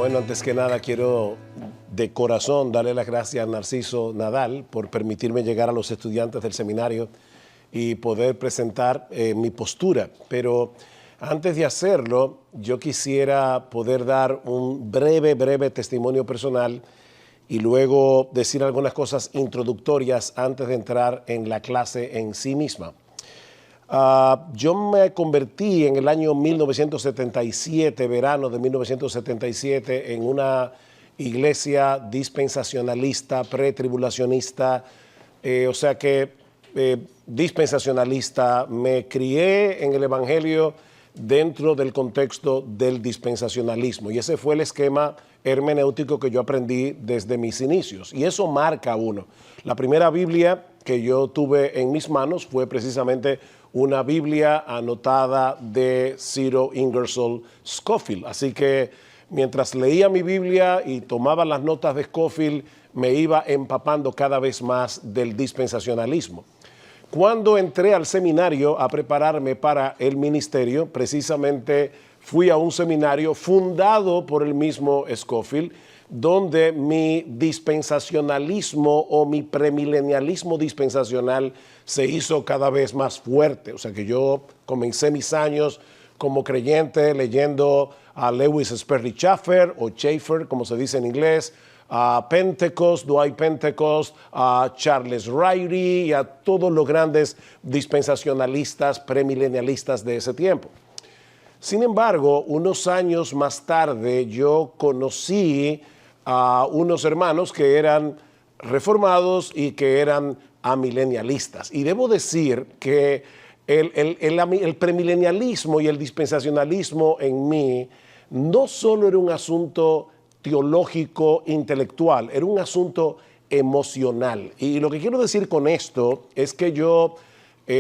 Bueno, antes que nada quiero de corazón darle las gracias a Narciso Nadal por permitirme llegar a los estudiantes del seminario y poder presentar mi postura. Pero antes de hacerlo, yo quisiera poder dar un breve testimonio personal y luego decir algunas cosas introductorias antes de entrar en la clase en sí misma. Yo me convertí en el año 1977, verano de 1977, en una iglesia dispensacionalista, pretribulacionista, dispensacionalista. Me crié en el Evangelio dentro del contexto del dispensacionalismo y ese fue el esquema hermenéutico que yo aprendí desde mis inicios y eso marca a uno. La primera Biblia que yo tuve en mis manos fue precisamente una Biblia anotada de Cyril Ingersoll Scofield. Así que mientras leía mi Biblia y tomaba las notas de Scofield, me iba empapando cada vez más del dispensacionalismo. Cuando entré al seminario a prepararme para el ministerio, precisamente fui a un seminario fundado por el mismo Scofield, donde mi dispensacionalismo o mi premilenialismo dispensacional se hizo cada vez más fuerte. O sea que yo comencé mis años como creyente leyendo a Lewis Sperry Chafer o Chafer, como se dice en inglés, a Pentecost, Dwight Pentecost, a Charles Ryrie y a todos los grandes dispensacionalistas, premilenialistas de ese tiempo. Sin embargo, unos años más tarde yo conocí a unos hermanos que eran reformados y que eran amilenialistas. Y debo decir que el premilenialismo y el dispensacionalismo en mí no solo era un asunto teológico, intelectual, era un asunto emocional. Y lo que quiero decir con esto es que yo,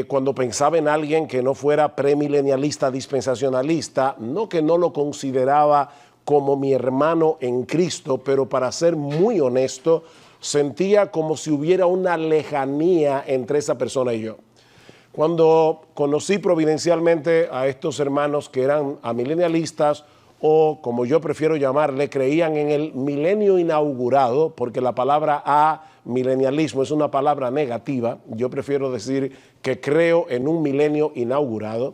cuando pensaba en alguien que no fuera premilenialista, dispensacionalista, no que no lo consideraba como mi hermano en Cristo, pero para ser muy honesto, sentía como si hubiera una lejanía entre esa persona y yo. Cuando conocí providencialmente a estos hermanos que eran amilenialistas, o como yo prefiero llamarle, creían en el milenio inaugurado, porque la palabra amilenialismo es una palabra negativa, yo prefiero decir que creo en un milenio inaugurado.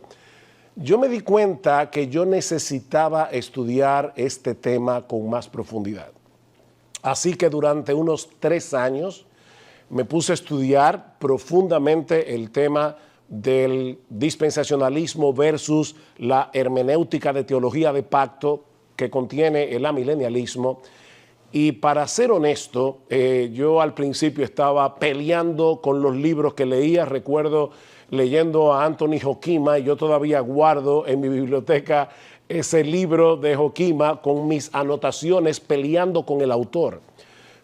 Yo me di cuenta que yo necesitaba estudiar este tema con más profundidad. Así que durante unos 3 años me puse a estudiar profundamente el tema del dispensacionalismo versus la hermenéutica de teología de pacto que contiene el amilenialismo. Y para ser honesto, yo al principio estaba peleando con los libros que leía. Recuerdo leyendo a Anthony Hoekema, y yo todavía guardo en mi biblioteca ese libro de Hoekema con mis anotaciones peleando con el autor.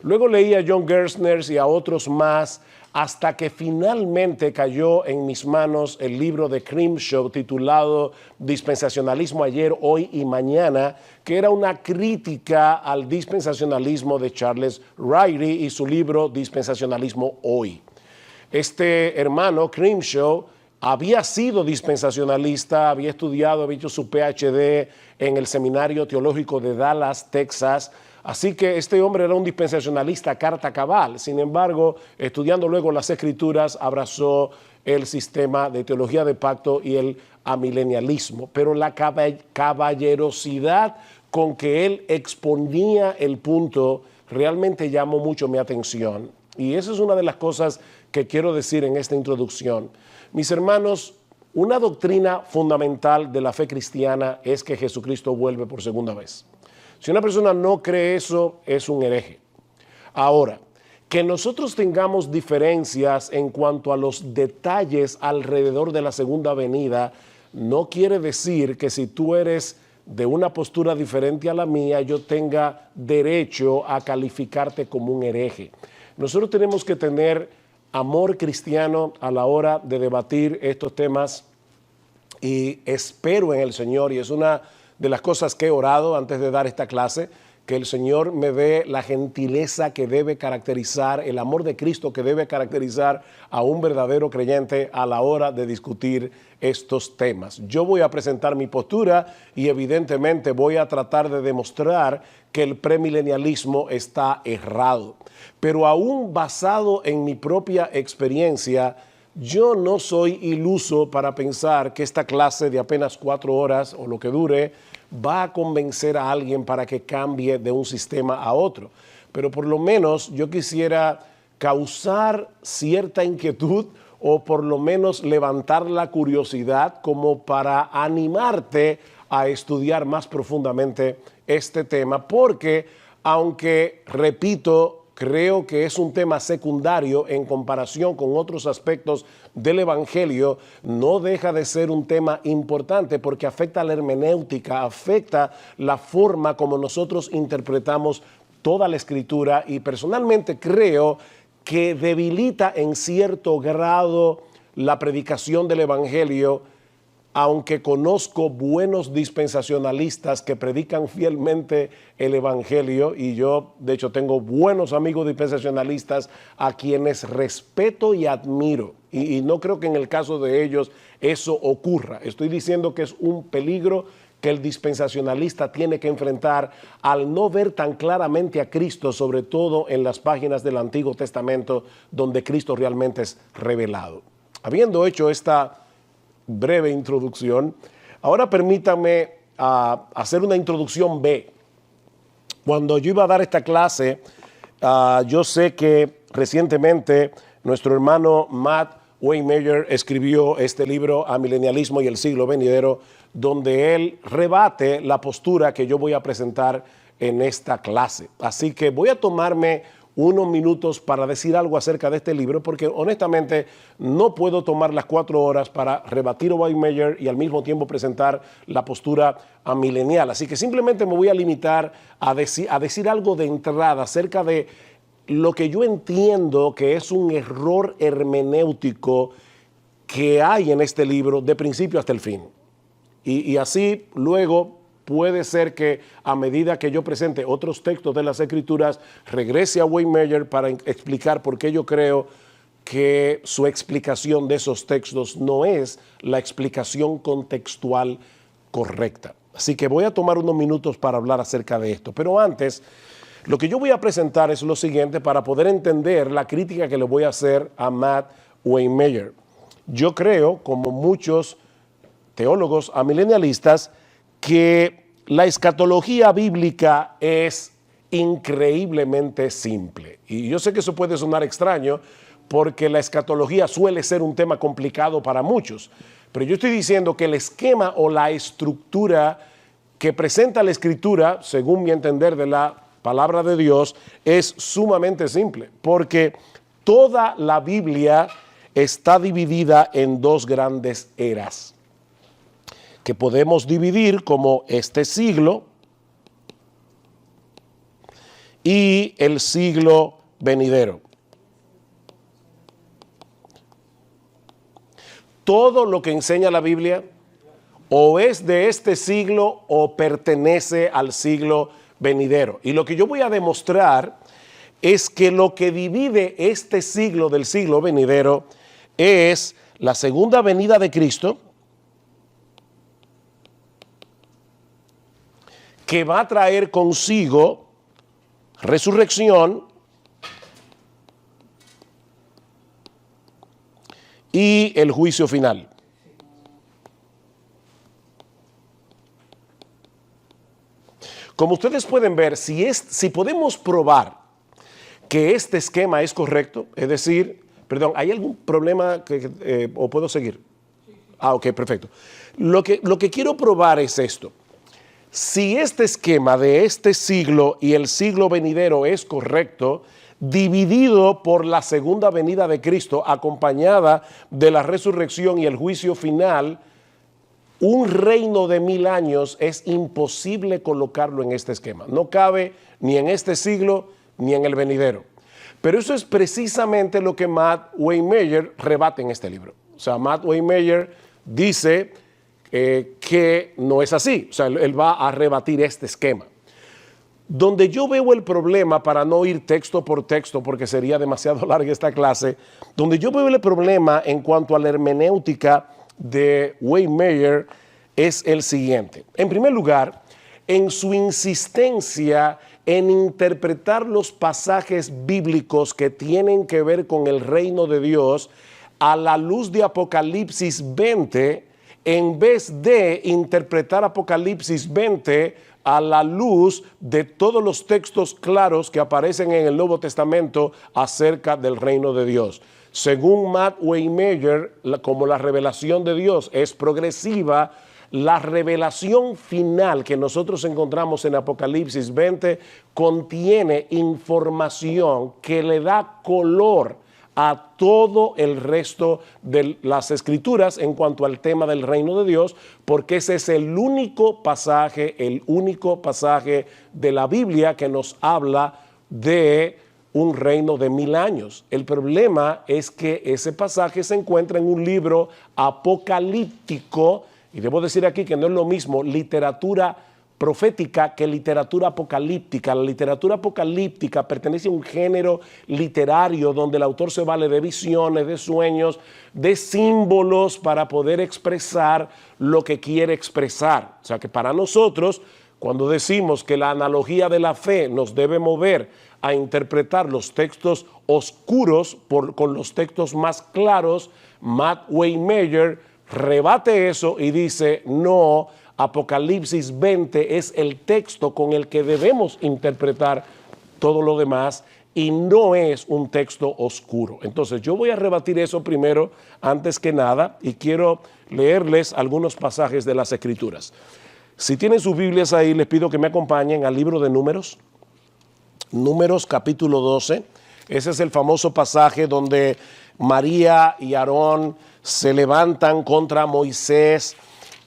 Luego leí a John Gerstner y a otros más hasta que finalmente cayó en mis manos el libro de Grimshaw titulado Dispensacionalismo ayer, hoy y mañana, que era una crítica al dispensacionalismo de Charles Ryrie y su libro Dispensacionalismo hoy. Este hermano Grimshaw había sido dispensacionalista, había estudiado, había hecho su PhD en el Seminario Teológico de Dallas, Texas. Así que este hombre era un dispensacionalista carta cabal. Sin embargo, estudiando luego las Escrituras, abrazó el sistema de teología de pacto y el amilenialismo. Pero la caballerosidad con que él exponía el punto realmente llamó mucho mi atención. Y esa es una de las cosas que quiero decir en esta introducción. Mis hermanos, una doctrina fundamental de la fe cristiana es que Jesucristo vuelve por segunda vez. Si una persona no cree eso, es un hereje. Ahora, que nosotros tengamos diferencias en cuanto a los detalles alrededor de la segunda venida, no quiere decir que si tú eres de una postura diferente a la mía, yo tenga derecho a calificarte como un hereje. Nosotros tenemos que tener amor cristiano a la hora de debatir estos temas y espero en el Señor, y es una de las cosas que he orado antes de dar esta clase, que el Señor me dé la gentileza que debe caracterizar, el amor de Cristo que debe caracterizar a un verdadero creyente a la hora de discutir estos temas. Yo voy a presentar mi postura y evidentemente voy a tratar de demostrar que el premilenialismo está errado. Pero aún basado en mi propia experiencia, yo no soy iluso para pensar que esta clase de apenas 4 horas o lo que dure va a convencer a alguien para que cambie de un sistema a otro. Pero por lo menos yo quisiera causar cierta inquietud o por lo menos levantar la curiosidad como para animarte a estudiar más profundamente este tema, porque aunque, repito, creo que es un tema secundario en comparación con otros aspectos del Evangelio, no deja de ser un tema importante porque afecta a la hermenéutica, afecta la forma como nosotros interpretamos toda la Escritura y personalmente creo que debilita en cierto grado la predicación del Evangelio, aunque conozco buenos dispensacionalistas que predican fielmente el Evangelio, y yo de hecho tengo buenos amigos dispensacionalistas a quienes respeto y admiro, y no creo que en el caso de ellos eso ocurra. Estoy diciendo que es un peligro que el dispensacionalista tiene que enfrentar al no ver tan claramente a Cristo, sobre todo en las páginas del Antiguo Testamento donde Cristo realmente es revelado. Habiendo hecho esta breve introducción, ahora permítanme hacer una introducción B. Cuando yo iba a dar esta clase, yo sé que recientemente nuestro hermano Matt Waymeyer escribió este libro, Amilenialismo y el siglo venidero, donde él rebate la postura que yo voy a presentar en esta clase. Así que voy a tomarme unos minutos para decir algo acerca de este libro, porque honestamente no puedo tomar las 4 horas para rebatir a Waymeyer y al mismo tiempo presentar la postura amilenial. Así que simplemente me voy a limitar a decir algo de entrada acerca de lo que yo entiendo que es un error hermenéutico que hay en este libro de principio hasta el fin. Y así luego puede ser que a medida que yo presente otros textos de las Escrituras, regrese a Waymeyer para explicar por qué yo creo que su explicación de esos textos no es la explicación contextual correcta. Así que voy a tomar unos minutos para hablar acerca de esto. Pero antes, lo que yo voy a presentar es lo siguiente para poder entender la crítica que le voy a hacer a Matt Waymeyer. Yo creo, como muchos teólogos amilenialistas, que la escatología bíblica es increíblemente simple. Y yo sé que eso puede sonar extraño porque la escatología suele ser un tema complicado para muchos. Pero yo estoy diciendo que el esquema o la estructura que presenta la Escritura, según mi entender de la palabra de Dios, es sumamente simple. Porque toda la Biblia está dividida en 2 grandes eras, que podemos dividir como este siglo y el siglo venidero. Todo lo que enseña la Biblia o es de este siglo o pertenece al siglo venidero. Y lo que yo voy a demostrar es que lo que divide este siglo del siglo venidero es la segunda venida de Cristo, que va a traer consigo resurrección y el juicio final. Como ustedes pueden ver, si podemos probar que este esquema es correcto, es decir, perdón, ¿hay algún problema o puedo seguir? Ok, perfecto. Lo que quiero probar es esto. Si este esquema de este siglo y el siglo venidero es correcto, dividido por la segunda venida de Cristo, acompañada de la resurrección y el juicio final, un reino de 1000 años es imposible colocarlo en este esquema. No cabe ni en este siglo ni en el venidero. Pero eso es precisamente lo que Matt Waymeyer rebate en este libro. O sea, Matt Waymeyer dice que no es así. O sea, él va a rebatir este esquema. Donde yo veo el problema, para no ir texto por texto, porque sería demasiado larga esta clase, donde yo veo el problema en cuanto a la hermenéutica de Wayne Meyer es el siguiente. En primer lugar, en su insistencia en interpretar los pasajes bíblicos que tienen que ver con el reino de Dios a la luz de Apocalipsis 20, en vez de interpretar Apocalipsis 20 a la luz de todos los textos claros que aparecen en el Nuevo Testamento acerca del reino de Dios. Según Matt Waymeyer, como la revelación de Dios es progresiva, la revelación final que nosotros encontramos en Apocalipsis 20 contiene información que le da color a todo el resto de las escrituras en cuanto al tema del reino de Dios, porque ese es el único pasaje de la Biblia que nos habla de un reino de 1000 años. El problema es que ese pasaje se encuentra en un libro apocalíptico, y debo decir aquí que no es lo mismo literatura profética que literatura apocalíptica. La literatura apocalíptica pertenece a un género literario donde el autor se vale de visiones, de sueños, de símbolos para poder expresar lo que quiere expresar. O sea que para nosotros, cuando decimos que la analogía de la fe nos debe mover a interpretar los textos oscuros con los textos más claros, Matt Waymeyer rebate eso y dice, no, Apocalipsis 20 es el texto con el que debemos interpretar todo lo demás y no es un texto oscuro. Entonces yo voy a rebatir eso primero, antes que nada, y quiero leerles algunos pasajes de las Escrituras. Si tienen sus Biblias ahí, les pido que me acompañen al libro de Números, Números capítulo 12. Ese es el famoso pasaje donde María y Aarón se levantan contra Moisés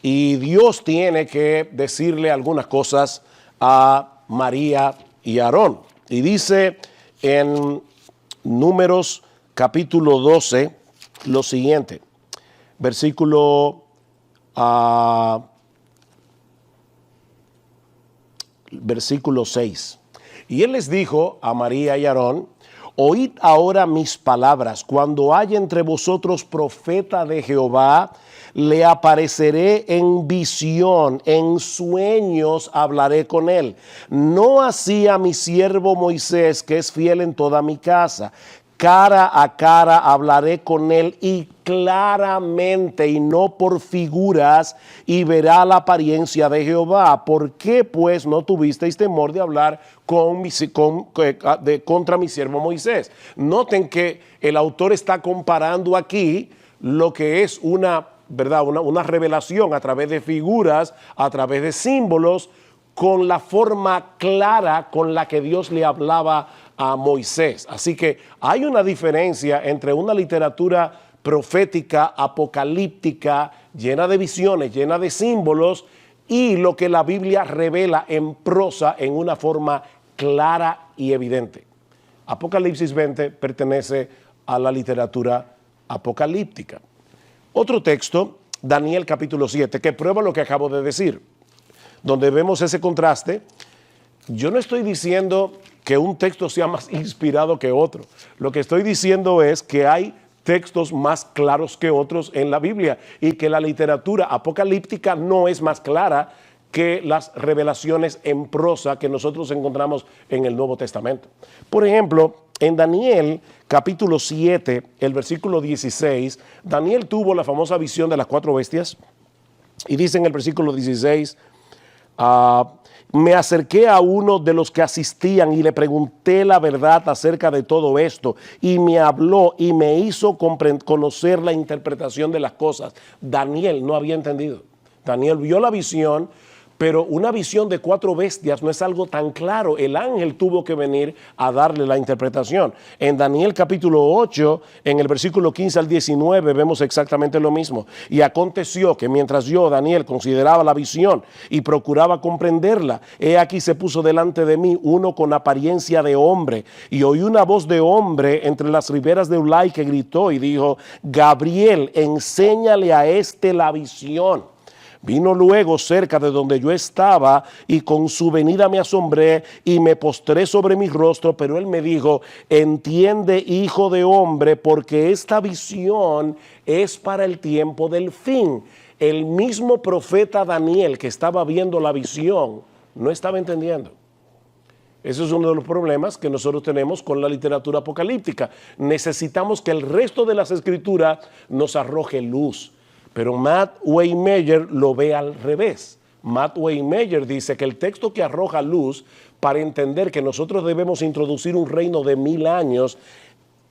y Dios tiene que decirle algunas cosas a María y Aarón. Y dice en Números capítulo 12 lo siguiente, versículo 6. Y él les dijo a María y Aarón, oíd ahora mis palabras, cuando haya entre vosotros profeta de Jehová, le apareceré en visión, en sueños hablaré con él. No así a mi siervo Moisés, que es fiel en toda mi casa. Cara a cara hablaré con él y claramente y no por figuras, y verá la apariencia de Jehová. ¿Por qué pues no tuvisteis temor de hablar contra mi siervo Moisés? Noten que el autor está comparando aquí lo que es una revelación a través de figuras, a través de símbolos, con la forma clara con la que Dios le hablaba a Moisés. Así que hay una diferencia entre una literatura profética, apocalíptica, llena de visiones, llena de símbolos, y lo que la Biblia revela en prosa en una forma clara y evidente. Apocalipsis 20 pertenece a la literatura apocalíptica. Otro texto, Daniel capítulo 7, que prueba lo que acabo de decir, donde vemos ese contraste. Yo no estoy diciendo que un texto sea más inspirado que otro. Lo que estoy diciendo es que hay textos más claros que otros en la Biblia y que la literatura apocalíptica no es más clara que las revelaciones en prosa que nosotros encontramos en el Nuevo Testamento. Por ejemplo, en Daniel capítulo 7, el versículo 16, Daniel tuvo la famosa visión de las 4 bestias y dice en el versículo 16, me acerqué a uno de los que asistían y le pregunté la verdad acerca de todo esto, y me habló y me hizo conocer la interpretación de las cosas. Daniel no había entendido. Daniel vio la visión, pero una visión de 4 bestias no es algo tan claro. El ángel tuvo que venir a darle la interpretación. En Daniel capítulo 8, en el versículo 15 al 19, vemos exactamente lo mismo. Y aconteció que mientras yo, Daniel, consideraba la visión y procuraba comprenderla, he aquí se puso delante de mí uno con apariencia de hombre, y oí una voz de hombre entre las riberas de Ulai que gritó y dijo, Gabriel, enséñale a este la visión. Vino luego cerca de donde yo estaba y con su venida me asombré y me postré sobre mi rostro, pero él me dijo, entiende, hijo de hombre, porque esta visión es para el tiempo del fin. El mismo profeta Daniel que estaba viendo la visión no estaba entendiendo. Ese es uno de los problemas que nosotros tenemos con la literatura apocalíptica. Necesitamos que el resto de las escrituras nos arroje luz. Pero Matt Waymeyer lo ve al revés. Matt Waymeyer dice que el texto que arroja luz para entender que nosotros debemos introducir un reino de 1000 años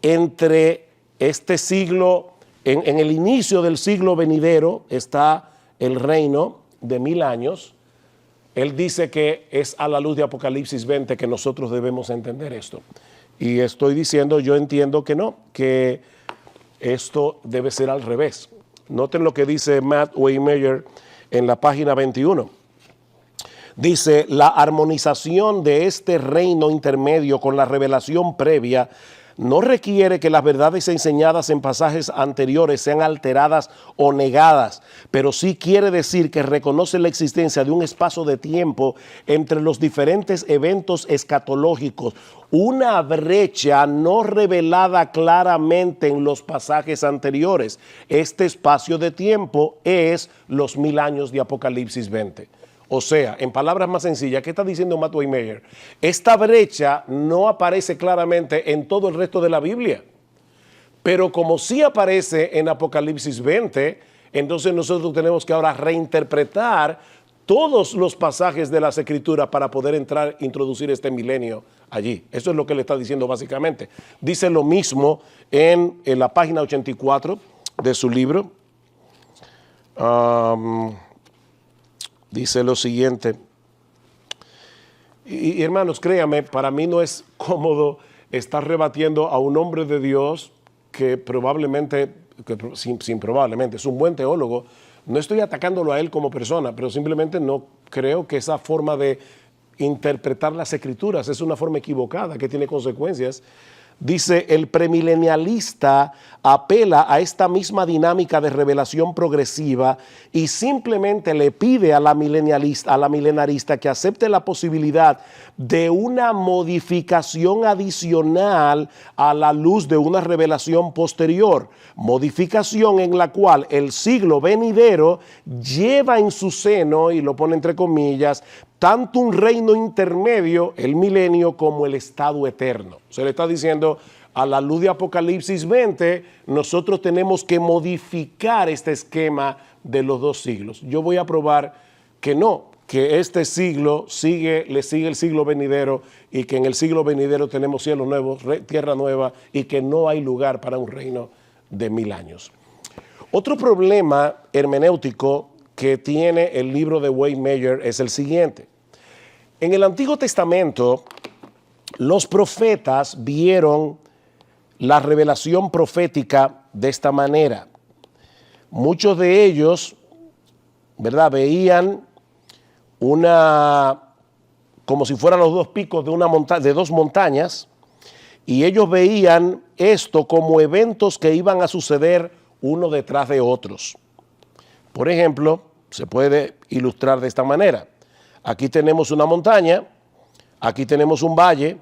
entre este siglo, en el inicio del siglo venidero está el reino de 1000 años. Él dice que es a la luz de Apocalipsis 20 que nosotros debemos entender esto. Y estoy diciendo, yo entiendo que no, que esto debe ser al revés. Noten lo que dice Matt Waymeyer en la página 21. Dice, la armonización de este reino intermedio con la revelación previa no requiere que las verdades enseñadas en pasajes anteriores sean alteradas o negadas, pero sí quiere decir que reconoce la existencia de un espacio de tiempo entre los diferentes eventos escatológicos, una brecha no revelada claramente en los pasajes anteriores. Este espacio de tiempo es los 1000 años de Apocalipsis 20. O sea, en palabras más sencillas, ¿qué está diciendo Matt Waymeyer? Esta brecha no aparece claramente en todo el resto de la Biblia, pero como sí aparece en Apocalipsis 20, entonces nosotros tenemos que ahora reinterpretar todos los pasajes de las Escrituras para poder introducir este milenio allí. Eso es lo que le está diciendo básicamente. Dice lo mismo en la página 84 de su libro. Dice lo siguiente, y hermanos, créame, para mí no es cómodo estar rebatiendo a un hombre de Dios que probablemente, probablemente, es un buen teólogo. No estoy atacándolo a él como persona, pero simplemente no creo que esa forma de interpretar las Escrituras es una forma equivocada que tiene consecuencias. Dice, el premilenialista apela a esta misma dinámica de revelación progresiva y simplemente le pide a la milenarista que acepte la posibilidad de una modificación adicional a la luz de una revelación posterior, modificación en la cual el siglo venidero lleva en su seno, y lo pone entre comillas, tanto un reino intermedio, el milenio, como el estado eterno. Se le está diciendo, a la luz de Apocalipsis 20, nosotros tenemos que modificar este esquema de los dos siglos. Yo voy a probar que no, que este siglo le sigue el siglo venidero y que en el siglo venidero tenemos cielos nuevos, tierra nueva y que no hay lugar para un reino de 1000 años. Otro problema hermenéutico que tiene el libro de Waymeyer es el siguiente. En el Antiguo Testamento, los profetas vieron la revelación profética de esta manera. Muchos de ellos, ¿verdad?, veían como si fueran los dos picos de dos montañas, y ellos veían esto como eventos que iban a suceder uno detrás de otros. Por ejemplo, se puede ilustrar de esta manera. Aquí tenemos una montaña, aquí tenemos un valle,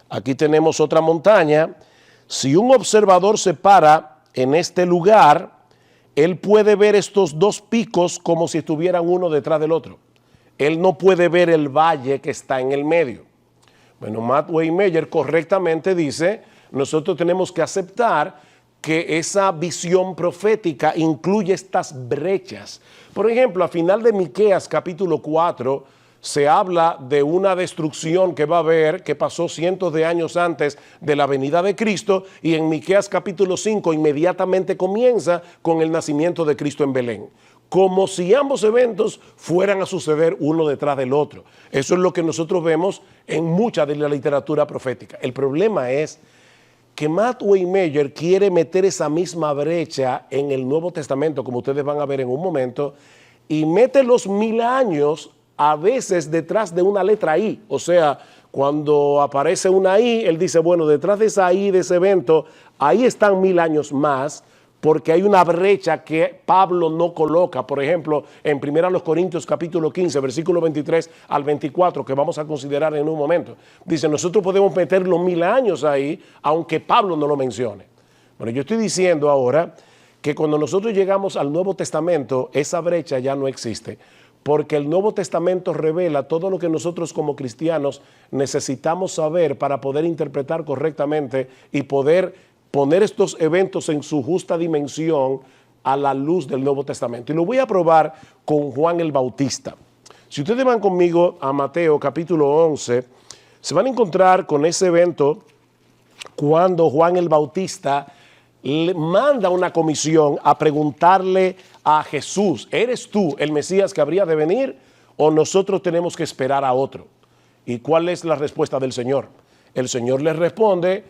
aquí tenemos otra montaña. Si un observador se para en este lugar, él puede ver estos dos picos como si estuvieran uno detrás del otro. Él no puede ver el valle que está en el medio. Bueno, Matt Waymeyer correctamente dice, nosotros tenemos que aceptar que esa visión profética incluye estas brechas. Por ejemplo, a final de Miqueas capítulo 4, se habla de una destrucción que va a haber, que pasó cientos de años antes de la venida de Cristo, y en Miqueas capítulo 5 inmediatamente comienza con el nacimiento de Cristo en Belén, como si ambos eventos fueran a suceder uno detrás del otro. Eso es lo que nosotros vemos en mucha de la literatura profética. El problema es que Matt Waymeyer quiere meter esa misma brecha en el Nuevo Testamento, como ustedes van a ver en un momento, y mete los 1000 años a veces detrás de una letra I. O sea, cuando aparece una I, él dice, bueno, detrás de esa I, de ese evento, ahí están 1000 años más, porque hay una brecha que Pablo no coloca. Por ejemplo, en 1 Corintios capítulo 15, versículo 23 al 24, que vamos a considerar en un momento. Dice, nosotros podemos meter los 1000 años ahí, aunque Pablo no lo mencione. Bueno, yo estoy diciendo ahora que cuando nosotros llegamos al Nuevo Testamento, esa brecha ya no existe, porque el Nuevo Testamento revela todo lo que nosotros como cristianos necesitamos saber para poder interpretar correctamente y poder poner estos eventos en su justa dimensión a la luz del Nuevo Testamento. Y lo voy a probar con Juan el Bautista. Si ustedes van conmigo a Mateo capítulo 11, se van a encontrar con ese evento cuando Juan el Bautista le manda una comisión a preguntarle a Jesús, ¿eres tú el Mesías que habría de venir o nosotros tenemos que esperar a otro? ¿Y cuál es la respuesta del Señor? El Señor les responde,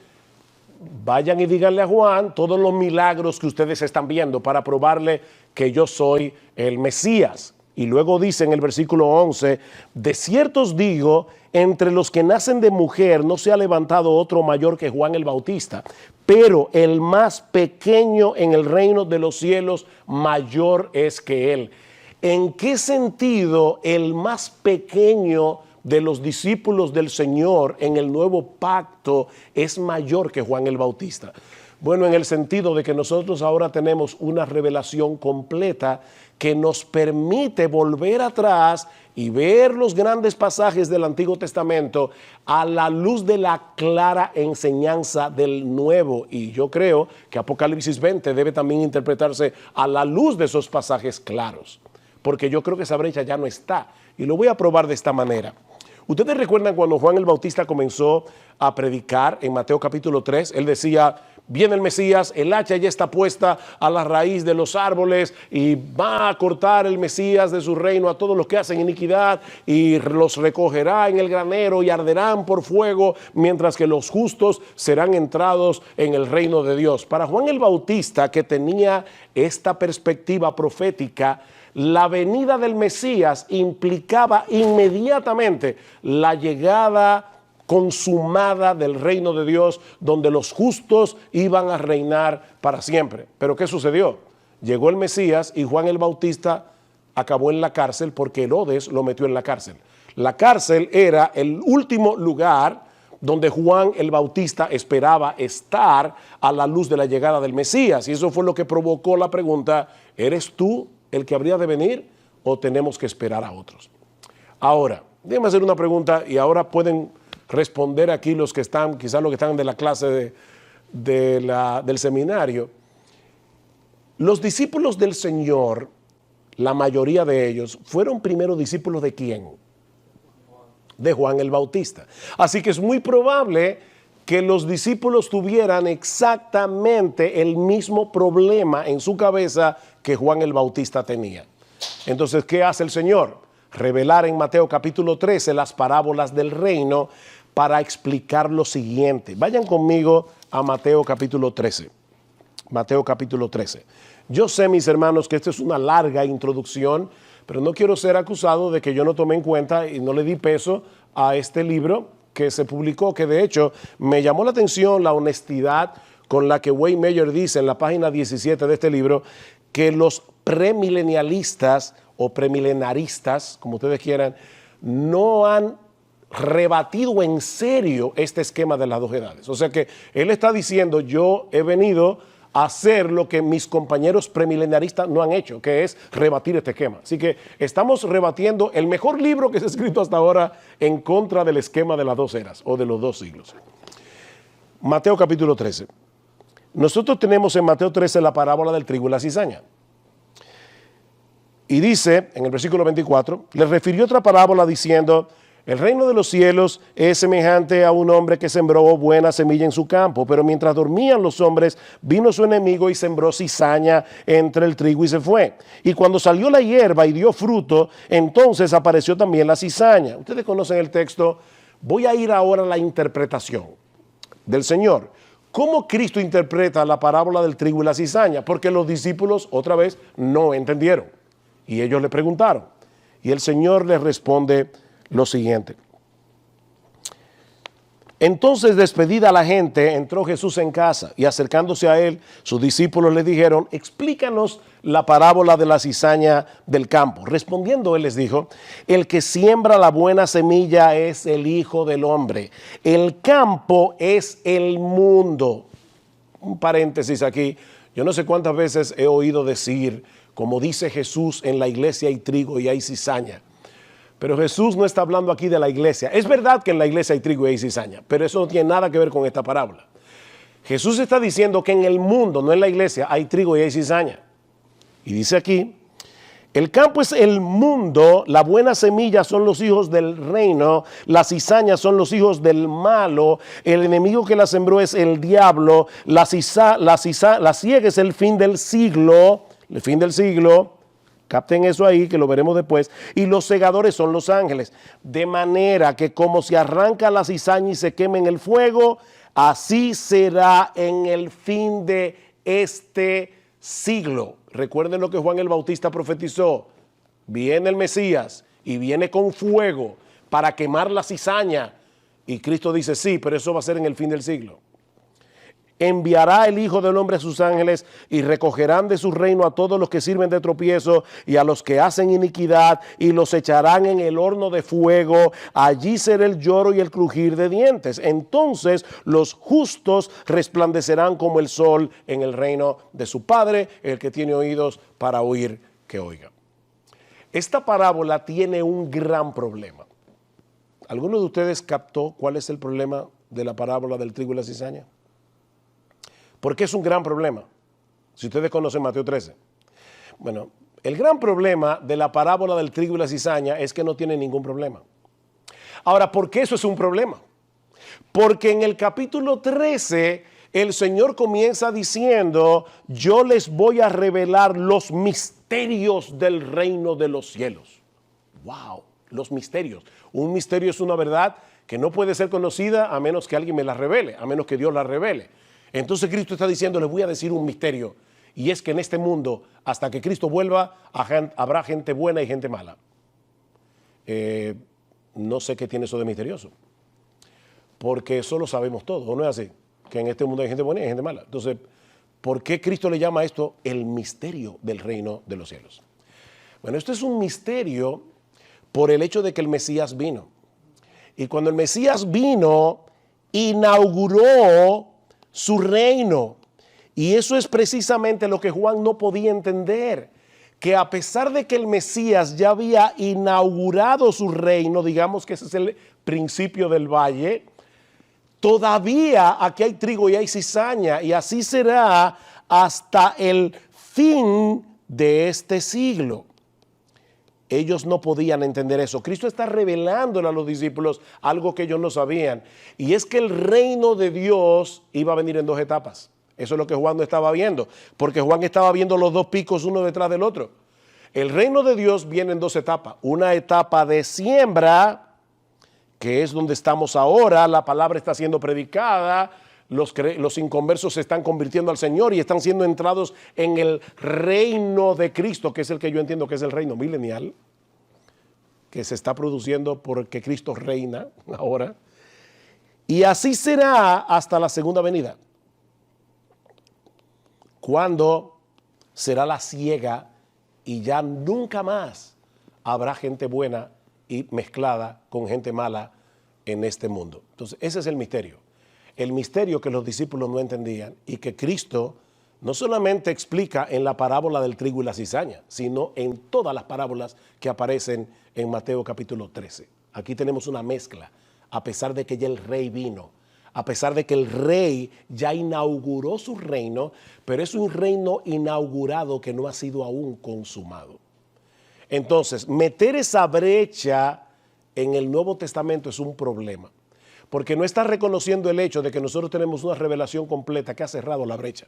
vayan y díganle a Juan todos los milagros que ustedes están viendo para probarle que yo soy el Mesías. Y luego dice en el versículo 11, de cierto os digo, entre los que nacen de mujer no se ha levantado otro mayor que Juan el Bautista, pero el más pequeño en el reino de los cielos mayor es que él. ¿En qué sentido el más pequeño de los discípulos del Señor en el nuevo pacto es mayor que Juan el Bautista? Bueno, en el sentido de que nosotros ahora tenemos una revelación completa que nos permite volver atrás y ver los grandes pasajes del Antiguo Testamento a la luz de la clara enseñanza del Nuevo. Y yo creo que Apocalipsis 20 debe también interpretarse a la luz de esos pasajes claros, porque yo creo que esa brecha ya no está. Y lo voy a probar de esta manera. Ustedes recuerdan cuando Juan el Bautista comenzó a predicar en Mateo capítulo 3, él decía, viene el Mesías, el hacha ya está puesta a la raíz de los árboles y va a cortar el Mesías de su reino a todos los que hacen iniquidad y los recogerá en el granero y arderán por fuego, mientras que los justos serán entrados en el reino de Dios. Para Juan el Bautista, que tenía esta perspectiva profética, la venida del Mesías implicaba inmediatamente la llegada consumada del reino de Dios, donde los justos iban a reinar para siempre. Pero ¿qué sucedió? Llegó el Mesías y Juan el Bautista acabó en la cárcel porque Herodes lo metió en la cárcel. La cárcel era el último lugar donde Juan el Bautista esperaba estar a la luz de la llegada del Mesías. Y eso fue lo que provocó la pregunta, ¿eres tú el que habría de venir o tenemos que esperar a otros? Ahora, déjenme hacer una pregunta y ahora pueden responder aquí los que están, quizás los que están de la clase del seminario. Los discípulos del Señor, la mayoría de ellos, fueron primero discípulos ¿de quién? De Juan el Bautista. Así que es muy probable que los discípulos tuvieran exactamente el mismo problema en su cabeza que Juan el Bautista tenía. Entonces, ¿qué hace el Señor? Revelar en Mateo capítulo 13 las parábolas del reino para explicar lo siguiente. Vayan conmigo a Mateo capítulo 13. Mateo capítulo 13. Yo sé, mis hermanos, que esta es una larga introducción, pero no quiero ser acusado de que yo no tomé en cuenta y no le di peso a este libro que se publicó, que de hecho me llamó la atención la honestidad con la que Wayne Meyer dice en la página 17 de este libro que los premilenialistas o premilenaristas, como ustedes quieran, no han rebatido en serio este esquema de las dos edades. O sea que él está diciendo, yo he venido a hacer lo que mis compañeros premilenaristas no han hecho, que es rebatir este esquema. Así que estamos rebatiendo el mejor libro que se ha escrito hasta ahora en contra del esquema de las dos eras o de los dos siglos. Mateo capítulo 13. Nosotros tenemos en Mateo 13 la parábola del trigo y la cizaña. Y dice en el versículo 24, le refirió otra parábola diciendo, el reino de los cielos es semejante a un hombre que sembró buena semilla en su campo, pero mientras dormían los hombres, vino su enemigo y sembró cizaña entre el trigo y se fue. Y cuando salió la hierba y dio fruto, entonces apareció también la cizaña. Ustedes conocen el texto. Voy a ir ahora a la interpretación del Señor. ¿Cómo Cristo interpreta la parábola del trigo y la cizaña? Porque los discípulos, otra vez, no entendieron. Y ellos le preguntaron. Y el Señor les responde lo siguiente. Entonces, despedida la gente, entró Jesús en casa y acercándose a él, sus discípulos le dijeron, explícanos la parábola de la cizaña del campo. Respondiendo él les dijo, el que siembra la buena semilla es el Hijo del Hombre. El campo es el mundo. Un paréntesis aquí. Yo no sé cuántas veces he oído decir, como dice Jesús, en la iglesia hay trigo y hay cizaña. Pero Jesús no está hablando aquí de la iglesia. Es verdad que en la iglesia hay trigo y hay cizaña, pero eso no tiene nada que ver con esta parábola. Jesús está diciendo que en el mundo, no en la iglesia, hay trigo y hay cizaña. Y dice aquí, el campo es el mundo, la buena semilla son los hijos del reino, las cizañas son los hijos del malo, el enemigo que la sembró es el diablo, la siega es el fin del siglo, capten eso ahí, que lo veremos después. Y los segadores son los ángeles. De manera que como se arranca la cizaña y se quema en el fuego, así será en el fin de este siglo. Recuerden lo que Juan el Bautista profetizó. Viene el Mesías y viene con fuego para quemar la cizaña. Y Cristo dice, sí, pero eso va a ser en el fin del siglo. Enviará el Hijo del Hombre a sus ángeles y recogerán de su reino a todos los que sirven de tropiezo y a los que hacen iniquidad y los echarán en el horno de fuego. Allí será el lloro y el crujir de dientes. Entonces los justos resplandecerán como el sol en el reino de su Padre. El que tiene oídos para oír, que oiga. Esta parábola tiene un gran problema. ¿Alguno de ustedes captó cuál es el problema de la parábola del trigo y la cizaña? ¿Por qué es un gran problema? Si ustedes conocen Mateo 13. Bueno, el gran problema de la parábola del trigo y la cizaña es que no tiene ningún problema. Ahora, ¿por qué eso es un problema? Porque en el capítulo 13 el Señor comienza diciendo, yo les voy a revelar los misterios del reino de los cielos. ¡Wow! Los misterios. Un misterio es una verdad que no puede ser conocida a menos que alguien me la revele, a menos que Dios la revele. Entonces Cristo está diciendo, les voy a decir un misterio, y es que en este mundo, hasta que Cristo vuelva, habrá gente buena y gente mala. No sé qué tiene eso de misterioso, porque eso lo sabemos todos, ¿o no es así? Que en este mundo hay gente buena y hay gente mala. Entonces, ¿por qué Cristo le llama a esto el misterio del reino de los cielos? Bueno, esto es un misterio por el hecho de que el Mesías vino. Y cuando el Mesías vino, inauguró su reino. Y eso es precisamente lo que Juan no podía entender, que a pesar de que el Mesías ya había inaugurado su reino, digamos que ese es el principio del valle, todavía aquí hay trigo y hay cizaña, y así será hasta el fin de este siglo. Ellos no podían entender eso. Cristo está revelándole a los discípulos algo que ellos no sabían. Y es que el reino de Dios iba a venir en dos etapas. Eso es lo que Juan no estaba viendo. Porque Juan estaba viendo los dos picos uno detrás del otro. El reino de Dios viene en dos etapas. Una etapa de siembra, que es donde estamos ahora. La palabra está siendo predicada. Los inconversos se están convirtiendo al Señor y están siendo entrados en el reino de Cristo, que es el que yo entiendo que es el reino milenial, que se está produciendo porque Cristo reina ahora. Y así será hasta la segunda venida, cuando será la siega y ya nunca más habrá gente buena y mezclada con gente mala en este mundo. Entonces, ese es el misterio. El misterio que los discípulos no entendían y que Cristo no solamente explica en la parábola del trigo y la cizaña, sino en todas las parábolas que aparecen en Mateo capítulo 13. Aquí tenemos una mezcla, a pesar de que ya el rey vino, a pesar de que el rey ya inauguró su reino, pero es un reino inaugurado que no ha sido aún consumado. Entonces, meter esa brecha en el Nuevo Testamento es un problema. Porque no está reconociendo el hecho de que nosotros tenemos una revelación completa que ha cerrado la brecha.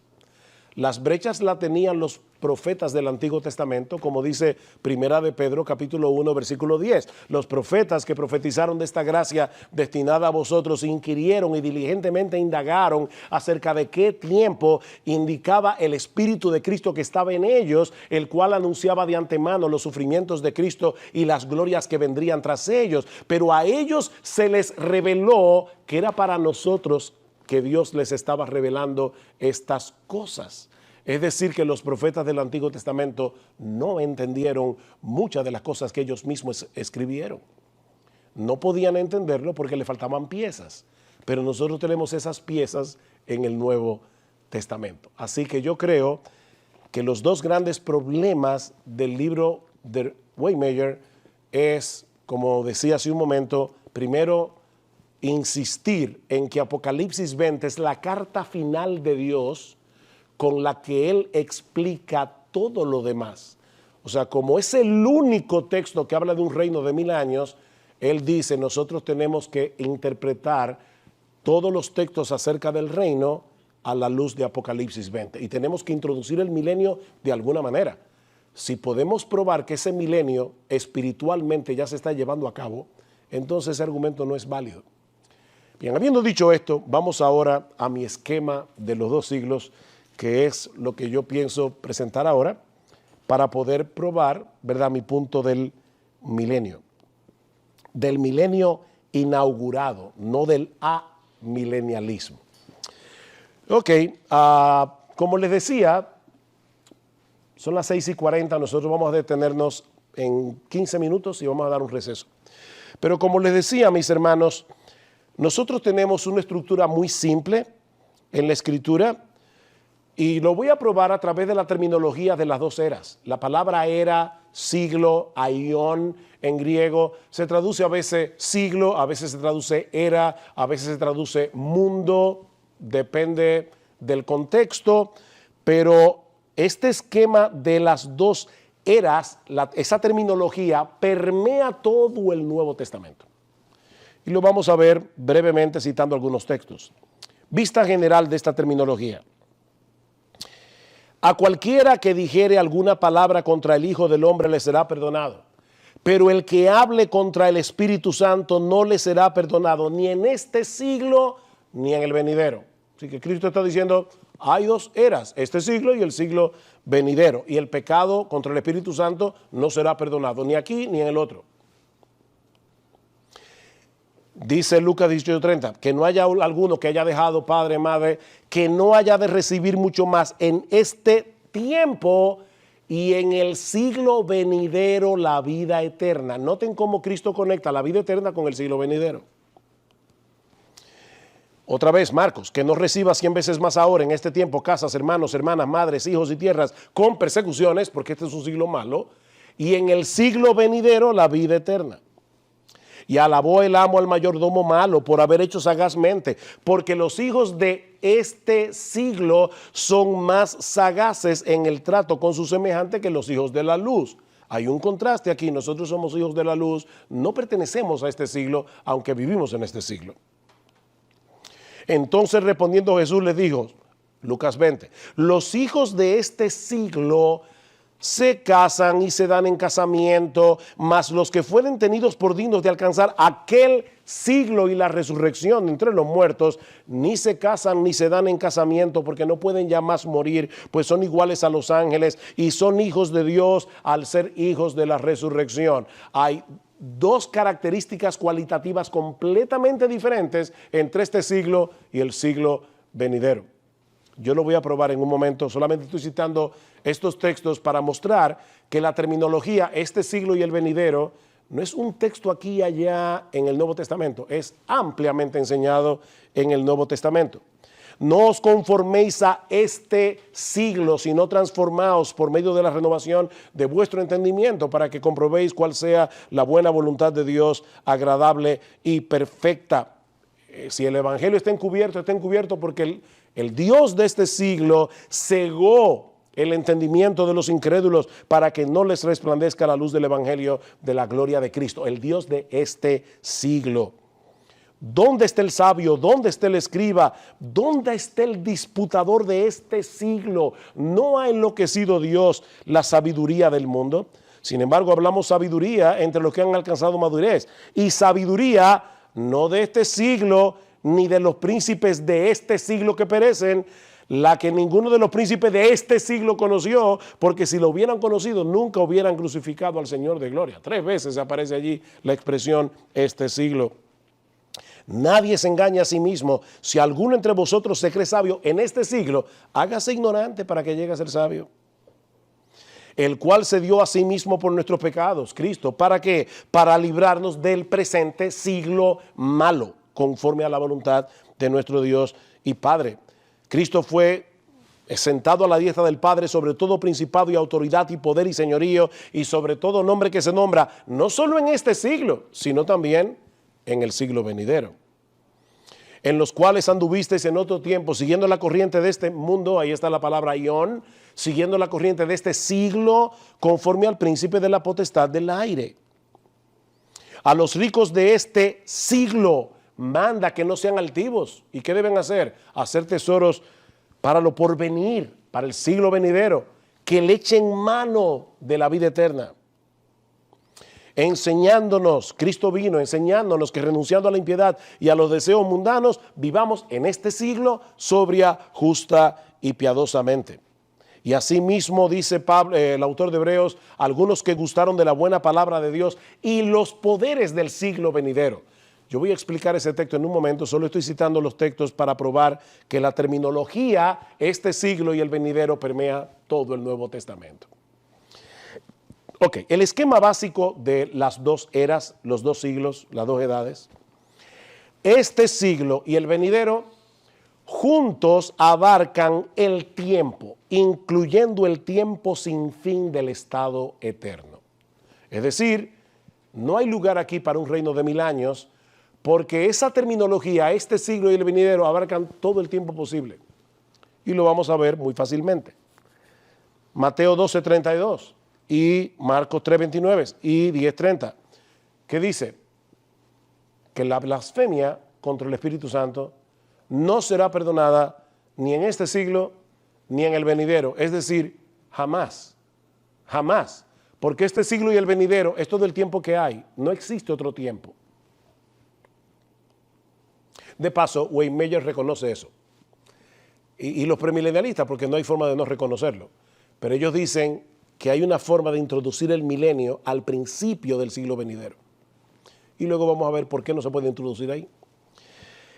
Las brechas las tenían los profetas del Antiguo Testamento, como dice Primera de Pedro, capítulo 1, versículo 10. Los profetas que profetizaron de esta gracia destinada a vosotros inquirieron y diligentemente indagaron acerca de qué tiempo indicaba el Espíritu de Cristo que estaba en ellos, el cual anunciaba de antemano los sufrimientos de Cristo y las glorias que vendrían tras ellos. Pero a ellos se les reveló que era para nosotros que Dios les estaba revelando estas cosas. Es decir, que los profetas del Antiguo Testamento no entendieron muchas de las cosas que ellos mismos escribieron. No podían entenderlo porque le faltaban piezas, pero nosotros tenemos esas piezas en el Nuevo Testamento. Así que yo creo que los dos grandes problemas del libro de Waymaker es, como decía hace un momento, primero, insistir en que Apocalipsis 20 es la carta final de Dios con la que Él explica todo lo demás. O sea, como es el único texto que habla de un reino de 1000 años, Él dice, nosotros tenemos que interpretar todos los textos acerca del reino a la luz de Apocalipsis 20. Y tenemos que introducir el milenio de alguna manera. Si podemos probar que ese milenio espiritualmente ya se está llevando a cabo, entonces ese argumento no es válido. Bien, habiendo dicho esto, vamos ahora a mi esquema de los 2 siglos, que es lo que yo pienso presentar ahora para poder probar, ¿verdad?, mi punto del milenio inaugurado, no del amilenialismo. Ok, como les decía, son las 6:40, nosotros vamos a detenernos en 15 minutos y vamos a dar un receso. Pero como les decía, mis hermanos, nosotros tenemos una estructura muy simple en la Escritura y lo voy a probar a través de la terminología de las 2 eras. La palabra era, siglo, aión en griego, se traduce a veces siglo, a veces se traduce era, a veces se traduce mundo, depende del contexto, pero este esquema de las 2 eras, esa terminología permea todo el Nuevo Testamento. Y lo vamos a ver brevemente citando algunos textos. Vista general de esta terminología. A cualquiera que dijere alguna palabra contra el Hijo del Hombre le será perdonado, pero el que hable contra el Espíritu Santo no le será perdonado ni en este siglo ni en el venidero. Así que Cristo está diciendo, hay 2 eras, este siglo y el siglo venidero, y el pecado contra el Espíritu Santo no será perdonado ni aquí ni en el otro. Dice Lucas 18:30, que no haya alguno que haya dejado padre, madre, que no haya de recibir mucho más en este tiempo y en el siglo venidero la vida eterna. Noten cómo Cristo conecta la vida eterna con el siglo venidero. Otra vez, Marcos, que no reciba 100 veces más ahora en este tiempo casas, hermanos, hermanas, madres, hijos y tierras con persecuciones, porque este es un siglo malo, y en el siglo venidero la vida eterna. Y alabó el amo al mayordomo malo por haber hecho sagazmente, porque los hijos de este siglo son más sagaces en el trato con su semejante que los hijos de la luz. Hay un contraste aquí, nosotros somos hijos de la luz, no pertenecemos a este siglo, aunque vivimos en este siglo. Entonces respondiendo Jesús les dijo, Lucas 20, los hijos de este siglo se casan y se dan en casamiento, mas los que fueren tenidos por dignos de alcanzar aquel siglo y la resurrección entre los muertos, ni se casan ni se dan en casamiento, porque no pueden ya más morir, pues son iguales a los ángeles y son hijos de Dios al ser hijos de la resurrección. Hay 2 características cualitativas completamente diferentes entre este siglo y el siglo venidero. Yo lo voy a probar en un momento, solamente estoy citando estos textos para mostrar que la terminología, este siglo y el venidero, no es un texto aquí y allá en el Nuevo Testamento, es ampliamente enseñado en el Nuevo Testamento. No os conforméis a este siglo, sino transformaos por medio de la renovación de vuestro entendimiento para que comprobéis cuál sea la buena voluntad de Dios, agradable y perfecta. Si el evangelio está encubierto porque el Dios de este siglo cegó el entendimiento de los incrédulos para que no les resplandezca la luz del evangelio de la gloria de Cristo, el Dios de este siglo. ¿Dónde está el sabio? ¿Dónde está el escriba? ¿Dónde está el disputador de este siglo? ¿No ha enloquecido Dios la sabiduría del mundo? Sin embargo, hablamos sabiduría entre los que han alcanzado madurez. Y sabiduría no de este siglo, ni de los príncipes de este siglo que perecen, la que ninguno de los príncipes de este siglo conoció, porque si lo hubieran conocido, nunca hubieran crucificado al Señor de gloria. 3 veces aparece allí la expresión este siglo. Nadie se engaña a sí mismo. Si alguno entre vosotros se cree sabio en este siglo, hágase ignorante para que llegue a ser sabio. El cual se dio a sí mismo por nuestros pecados, Cristo. ¿Para qué? Para librarnos del presente siglo malo, conforme a la voluntad de nuestro Dios y Padre. Cristo fue sentado a la diestra del Padre sobre todo principado y autoridad y poder y señorío y sobre todo nombre que se nombra, no solo en este siglo, sino también en el siglo venidero, en los cuales anduvisteis en otro tiempo, siguiendo la corriente de este mundo, ahí está la palabra ión, siguiendo la corriente de este siglo, conforme al príncipe de la potestad del aire. A los ricos de este siglo manda que no sean altivos. ¿Y qué deben hacer? Hacer tesoros para lo porvenir, para el siglo venidero, que le echen mano de la vida eterna. Enseñándonos, Cristo vino enseñándonos que renunciando a la impiedad y a los deseos mundanos, vivamos en este siglo sobria, justa y piadosamente. Y asimismo dice Pablo, el autor de Hebreos, algunos que gustaron de la buena palabra de Dios y los poderes del siglo venidero. Yo voy a explicar ese texto en un momento, solo estoy citando los textos para probar que la terminología, este siglo y el venidero permea todo el Nuevo Testamento. Ok, el esquema básico de las dos eras, los dos siglos, las dos edades. Este siglo y el venidero juntos abarcan el tiempo, incluyendo el tiempo sin fin del estado eterno. Es decir, no hay lugar aquí para un reino de 1000 años, porque esa terminología, este siglo y el venidero, abarcan todo el tiempo posible. Y lo vamos a ver muy fácilmente. Mateo 12:32 y Marcos 3:29 y 10:30. ¿Qué dice? Que la blasfemia contra el Espíritu Santo no será perdonada ni en este siglo ni en el venidero. Es decir, jamás, jamás. Porque este siglo y el venidero es todo el tiempo que hay. No existe otro tiempo. De paso, Wayne Meyer reconoce eso. Y los premilenialistas, porque no hay forma de no reconocerlo. Pero ellos dicen que hay una forma de introducir el milenio al principio del siglo venidero. Y luego vamos a ver por qué no se puede introducir ahí.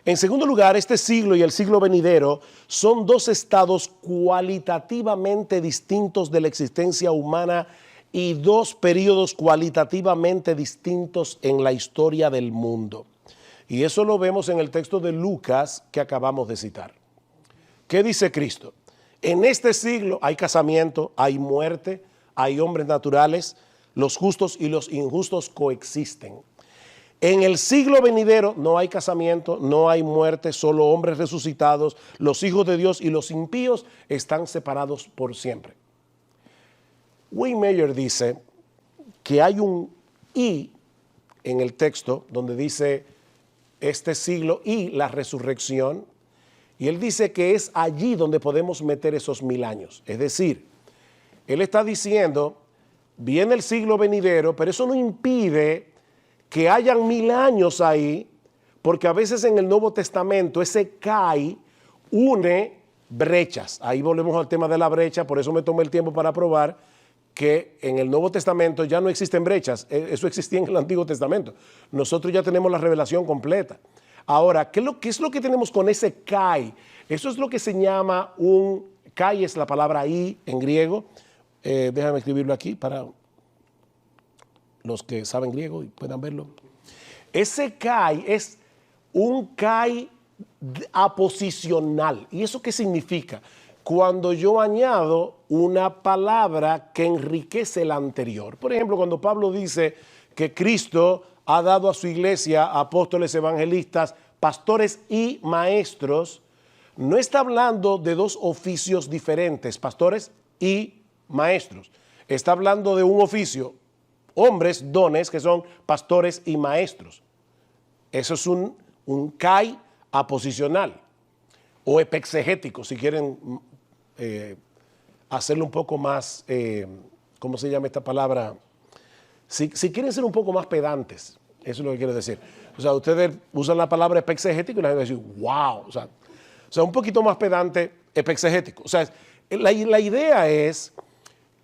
En segundo lugar, este siglo y el siglo venidero son dos estados cualitativamente distintos de la existencia humana y dos periodos cualitativamente distintos en la historia del mundo. Y eso lo vemos en el texto de Lucas que acabamos de citar. ¿Qué dice Cristo? En este siglo hay casamiento, hay muerte, hay hombres naturales, los justos y los injustos coexisten. En el siglo venidero no hay casamiento, no hay muerte, solo hombres resucitados, los hijos de Dios y los impíos están separados por siempre. Wayne Meyer dice que hay un "y" en el texto donde dice este siglo y la resurrección, y él dice que es allí donde podemos meter esos 1000 años. Es decir, él está diciendo, viene el siglo venidero, pero eso no impide que hayan 1000 años ahí, porque a veces en el Nuevo Testamento ese "kai" une brechas. Ahí volvemos al tema de la brecha, por eso me tomé el tiempo para probar que en el Nuevo Testamento ya no existen brechas, eso existía en el Antiguo Testamento. Nosotros ya tenemos la revelación completa. Ahora, ¿qué es lo que tenemos con ese "kai"? Eso es lo que se llama un "kai", es la palabra "i" en griego. Déjame escribirlo aquí para los que saben griego y puedan verlo. Ese "kai" es un "kai" aposicional. ¿Y eso qué significa? Cuando yo añado una palabra que enriquece la anterior. Por ejemplo, cuando Pablo dice que Cristo ha dado a su iglesia apóstoles, evangelistas, pastores y maestros, no está hablando de dos oficios diferentes, pastores y maestros. Está hablando de un oficio, hombres, dones, que son pastores y maestros. Eso es un kai aposicional o epexegético, si quieren hacerlo un poco más, ¿cómo se llama esta palabra? Si quieren ser un poco más pedantes, eso es lo que quiero decir. O sea, ustedes usan la palabra epexegético y la gente va a decir, wow. O sea, un poquito más pedante, epexegético. O sea, la idea es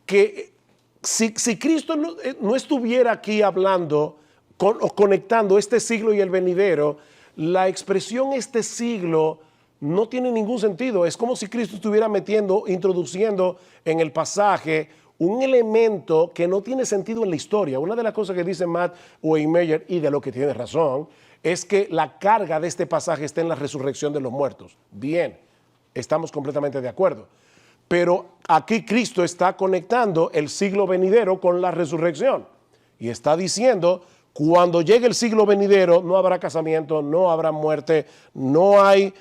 que si Cristo no estuviera aquí hablando o conectando este siglo y el venidero, la expresión este siglo no tiene ningún sentido. Es como si Cristo estuviera introduciendo en el pasaje un elemento que no tiene sentido en la historia. Una de las cosas que dice Matt Waymeyer, y de lo que tiene razón, es que la carga de este pasaje está en la resurrección de los muertos. Bien, estamos completamente de acuerdo. Pero aquí Cristo está conectando el siglo venidero con la resurrección. Y está diciendo, cuando llegue el siglo venidero, no habrá casamiento, no habrá muerte, no hay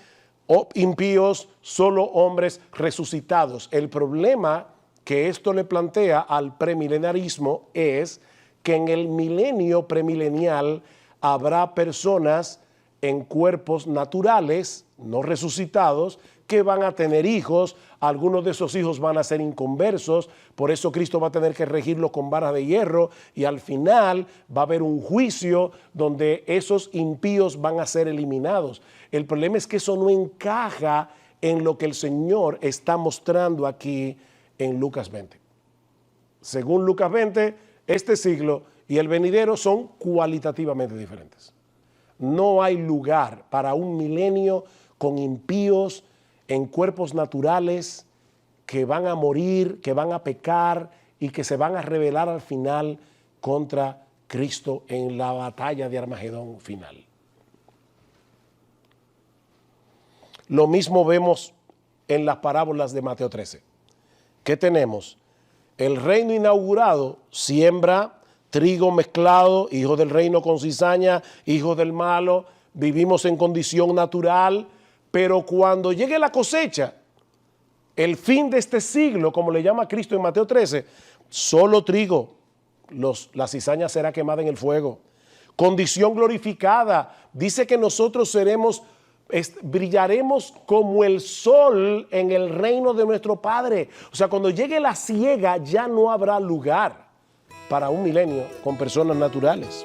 impíos, solo hombres resucitados. El problema que esto le plantea al premilenarismo es que en el milenio premilenial habrá personas en cuerpos naturales, no resucitados, que van a tener hijos. Algunos de esos hijos van a ser inconversos, por eso Cristo va a tener que regirlos con varas de hierro y al final va a haber un juicio donde esos impíos van a ser eliminados. El problema es que eso no encaja en lo que el Señor está mostrando aquí en Lucas 20. Según Lucas 20, este siglo y el venidero son cualitativamente diferentes. No hay lugar para un milenio con impíos en cuerpos naturales que van a morir, que van a pecar y que se van a rebelar al final contra Cristo en la batalla de Armagedón final. Lo mismo vemos en las parábolas de Mateo 13. ¿Qué tenemos? El reino inaugurado siembra trigo mezclado, hijo del reino con cizaña, hijo del malo, vivimos en condición natural, pero cuando llegue la cosecha, el fin de este siglo, como le llama Cristo en Mateo 13, solo trigo, la cizaña será quemada en el fuego. Condición glorificada, dice que nosotros brillaremos como el sol en el reino de nuestro Padre. O sea, cuando llegue la siega ya no habrá lugar para un milenio con personas naturales.